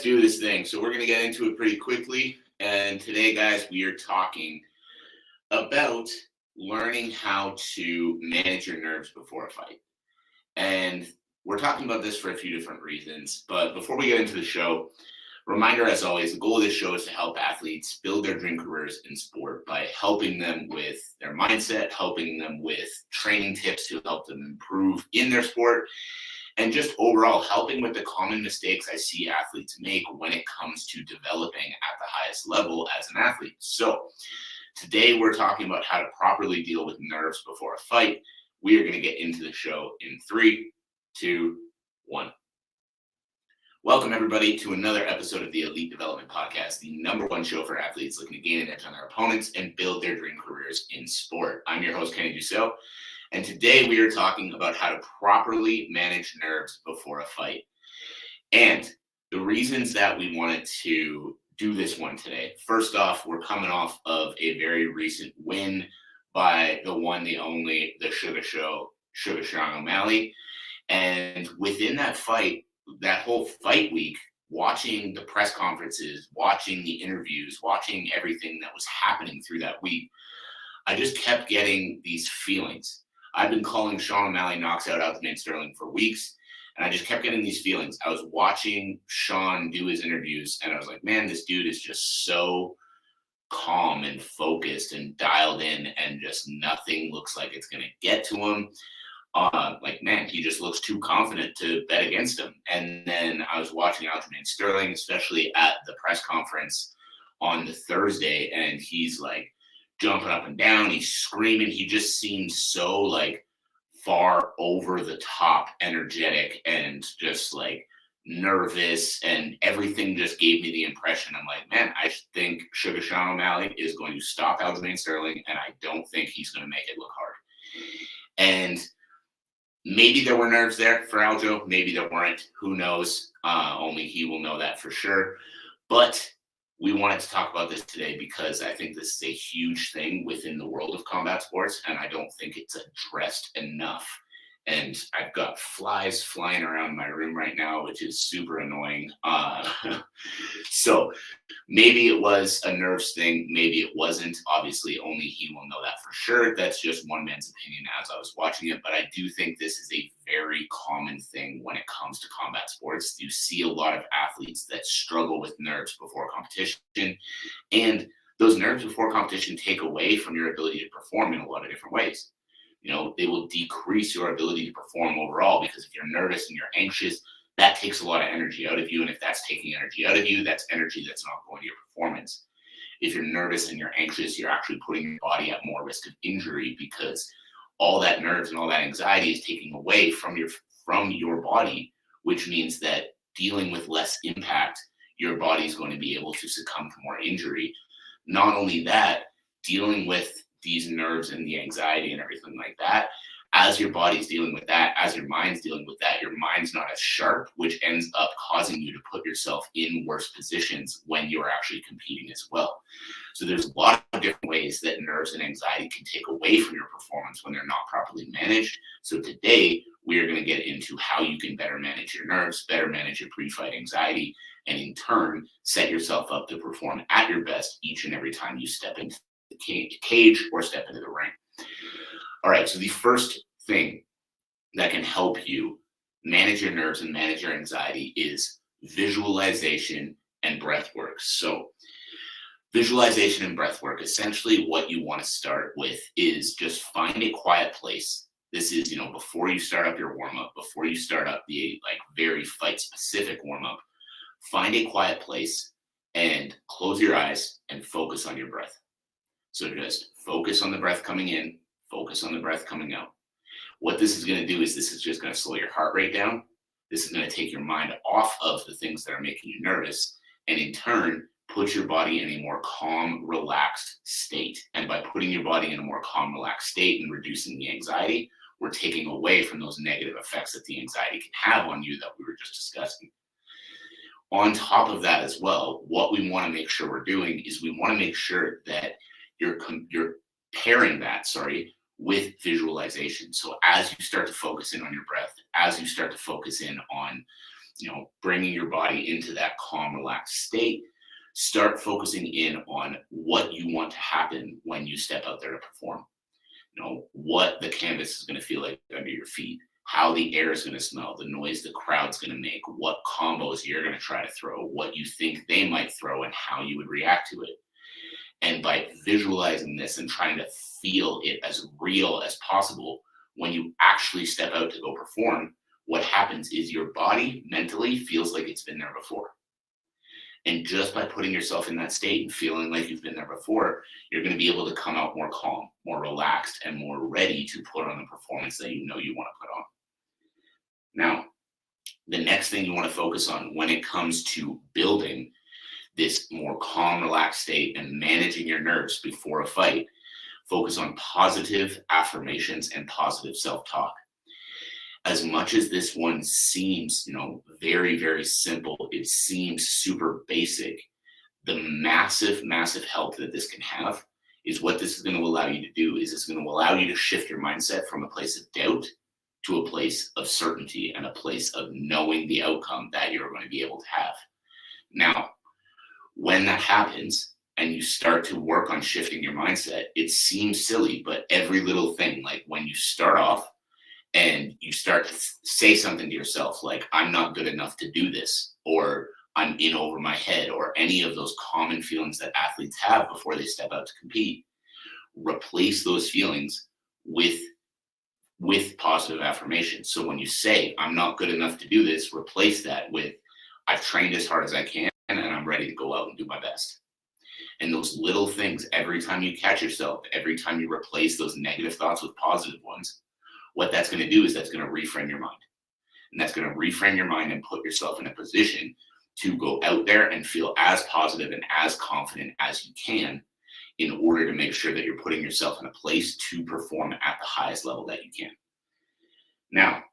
let's do this thing. So we're going to get into it pretty quickly. And today, guys, we are talking about learning how to manage your nerves before a fight. And we're talking about this for a few different reasons. But before we get into the show, reminder as always, the goal of this show is to help athletes build their dream careers in sport by helping them with their mindset, helping them with training tips to help them improve in their sport, and just overall helping with the common mistakes I see athletes make when it comes to developing at the highest level as an athlete. So today we're talking about how to properly deal with nerves before a fight. We are going to get into the show in 3, 2, 1. Welcome, everybody, to another episode of the Elite Development Podcast, the #1 show for athletes looking to gain an edge on their opponents and build their dream careers in sport. I'm your host, Kenny Dusseault, and today we are talking about how to properly manage nerves before a fight. And the reasons that we wanted to do this one today. First off, we're coming off of a very recent win by the one, the only, the Sugar Sean O'Malley. And within that fight, that whole fight week, watching the press conferences, watching the interviews, watching everything that was happening through that week, I just kept getting these feelings. I've been calling Sean O'Malley knocks out Aljamain Sterling for weeks, and I just kept getting these feelings. I was watching Sean do his interviews, and I was like, man, this dude is just so calm and focused and dialed in, and just nothing looks like it's going to get to him. Man, he just looks too confident to bet against him. And then I was watching Aljamain Sterling, especially at the press conference on the Thursday, and he's like jumping up and down, he's screaming. He just seems so like far over the top energetic and just like nervous, and everything just gave me the impression. I'm like, man, I think Sugar Sean O'Malley is going to stop Aljamain Sterling, and I don't think he's going to make it look hard. And maybe there were nerves there for Aljo. Maybe there weren't. Who knows? Only he will know that for sure. But we wanted to talk about this today because I think this is a huge thing within the world of combat sports, and I don't think it's addressed enough. And I've got flies flying around my room right now, which is super annoying. So maybe it was a nerves thing. Maybe it wasn't. Obviously, only he will know that for sure. That's just one man's opinion as I was watching it. But I do think this is a very common thing when it comes to combat sports. You see a lot of athletes that struggle with nerves before competition. And those nerves before competition take away from your ability to perform in a lot of different ways. You know, they will decrease your ability to perform overall, because if you're nervous and you're anxious, that takes a lot of energy out of you. And if that's taking energy out of you, that's energy that's not going to your performance. If you're nervous and you're anxious, you're actually putting your body at more risk of injury, because all that nerves and all that anxiety is taking away from your body, which means that dealing with less impact, your body is going to be able to succumb to more injury. Not only that, dealing with these nerves and the anxiety and everything like that, as your body's dealing with that, as your mind's dealing with that, your mind's not as sharp, which ends up causing you to put yourself in worse positions when you're actually competing as well. So there's a lot of different ways that nerves and anxiety can take away from your performance when they're not properly managed. So today we are going to get into how you can better manage your nerves, better manage your pre-fight anxiety, and in turn set yourself up to perform at your best each and every time you step into the cage or step into the ring. All right, so the first thing that can help you manage your nerves and manage your anxiety is visualization and breath work. So visualization and breath work, essentially what you want to start with is just find a quiet place. This is, before you start up your warm-up, before you start up the very fight-specific warm-up, find a quiet place and close your eyes and focus on your breath. So just focus on the breath coming in, focus on the breath coming out. What this is going to do is this is just going to slow your heart rate down. This is going to take your mind off of the things that are making you nervous, and in turn, put your body in a more calm, relaxed state. And by putting your body in a more calm, relaxed state and reducing the anxiety, we're taking away from those negative effects that the anxiety can have on you that we were just discussing. On top of that as well, what we want to make sure we're doing is we want to make sure that you're pairing that, with visualization. So as you start to focus in on your breath, as you start to focus in on bringing your body into that calm, relaxed state. Start focusing in on what you want to happen when you step out there to perform. What the canvas is going to feel like under your feet, how the air is going to smell, the noise the crowd's going to make, what combos you're going to try to throw, what you think they might throw, and how you would react to it. And by visualizing this and trying to feel it as real as possible, when you actually step out to go perform, what happens is your body mentally feels like it's been there before. And just by putting yourself in that state and feeling like you've been there before, you're going to be able to come out more calm, more relaxed, and more ready to put on the performance that you want to put on. Now, the next thing you want to focus on when it comes to building this more calm, relaxed state and managing your nerves before a fight, focus on positive affirmations and positive self-talk. As much as this one seems, very, very simple, it seems super basic, the massive, massive help that this can have is what this is going to allow you to do is it's going to allow you to shift your mindset from a place of doubt to a place of certainty and a place of knowing the outcome that you're going to be able to have. Now, when that happens and you start to work on shifting your mindset, it seems silly, but every little thing, like when you start off, and you start to say something to yourself like, I'm not good enough to do this, or I'm in over my head, or any of those common feelings that athletes have before they step out to compete, replace those feelings with positive affirmations. So when you say, I'm not good enough to do this, replace that with, I've trained as hard as I can, and I'm ready to go out and do my best. And those little things, every time you catch yourself, every time you replace those negative thoughts with positive ones, what that's going to do is that's going to reframe your mind. And that's going to reframe your mind and put yourself in a position to go out there and feel as positive and as confident as you can in order to make sure that you're putting yourself in a place to perform at the highest level that you can. Now,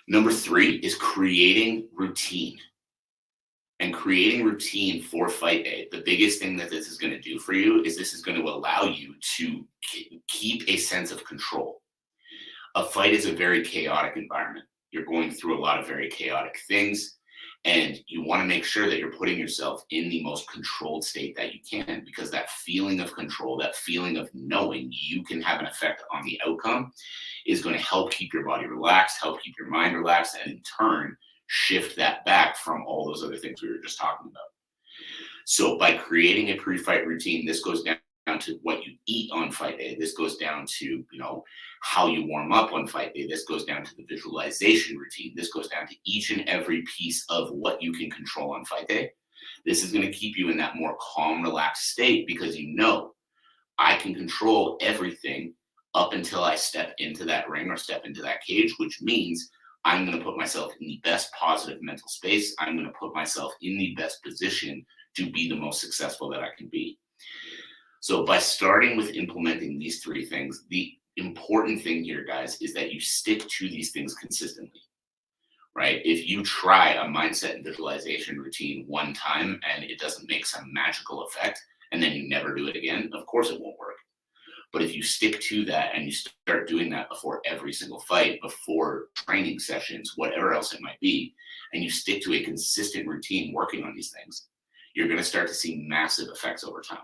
number 3 is creating routine. And creating routine for fight day, the biggest thing that this is going to do for you is this is going to allow you to keep a sense of control. A fight is a very chaotic environment. You're going through a lot of very chaotic things, and you want to make sure that you're putting yourself in the most controlled state that you can, because that feeling of control, that feeling of knowing you can have an effect on the outcome is going to help keep your body relaxed, help keep your mind relaxed, and in turn, shift that back from all those other things we were just talking about. So by creating a pre-fight routine, this goes down to what you eat on fight day. This goes down to, how you warm up on fight day. This goes down to the visualization routine. This goes down to each and every piece of what you can control on fight day. This is going to keep you in that more calm, relaxed state because I can control everything up until I step into that ring or step into that cage, which means I'm going to put myself in the best positive mental space. I'm going to put myself in the best position to be the most successful that I can be. So by starting with implementing these 3 things, the important thing here, guys, is that you stick to these things consistently, right? If you try a mindset and visualization routine one time and it doesn't make some magical effect, and then you never do it again, of course it won't work. But if you stick to that and you start doing that before every single fight, before training sessions, whatever else it might be, and you stick to a consistent routine working on these things, you're going to start to see massive effects over time.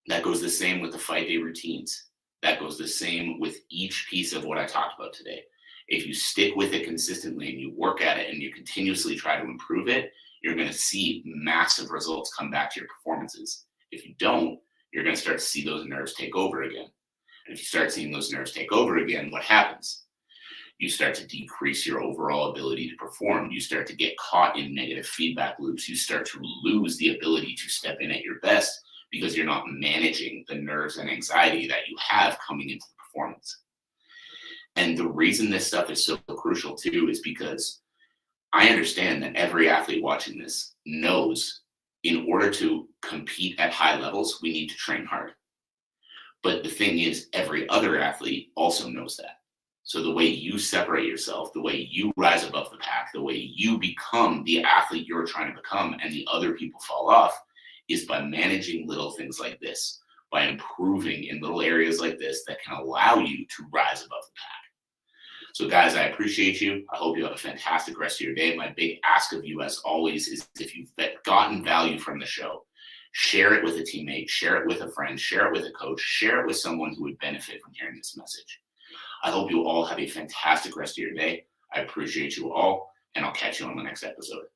That goes the same with the fight day routines. That goes the same with each piece of what I talked about today. If you stick with it consistently and you work at it and you continuously try to improve it, you're going to see massive results come back to your performances. If you don't, you're going to start to see those nerves take over again. And if you start seeing those nerves take over again, what happens? You start to decrease your overall ability to perform. You start to get caught in negative feedback loops. You start to lose the ability to step in at your best because you're not managing the nerves and anxiety that you have coming into the performance. And the reason this stuff is so crucial too is because I understand that every athlete watching this knows in order to compete at high levels, we need to train hard. But the thing is, every other athlete also knows that. So the way you separate yourself, the way you rise above the pack, the way you become the athlete you're trying to become and the other people fall off is by managing little things like this, by improving in little areas like this that can allow you to rise above the pack. So, guys, I appreciate you. I hope you have a fantastic rest of your day. My big ask of you, as always, is if you've gotten value from the show, share it with a teammate, share it with a friend, share it with a coach, share it with someone who would benefit from hearing this message. I hope you all have a fantastic rest of your day. I appreciate you all, and I'll catch you on the next episode.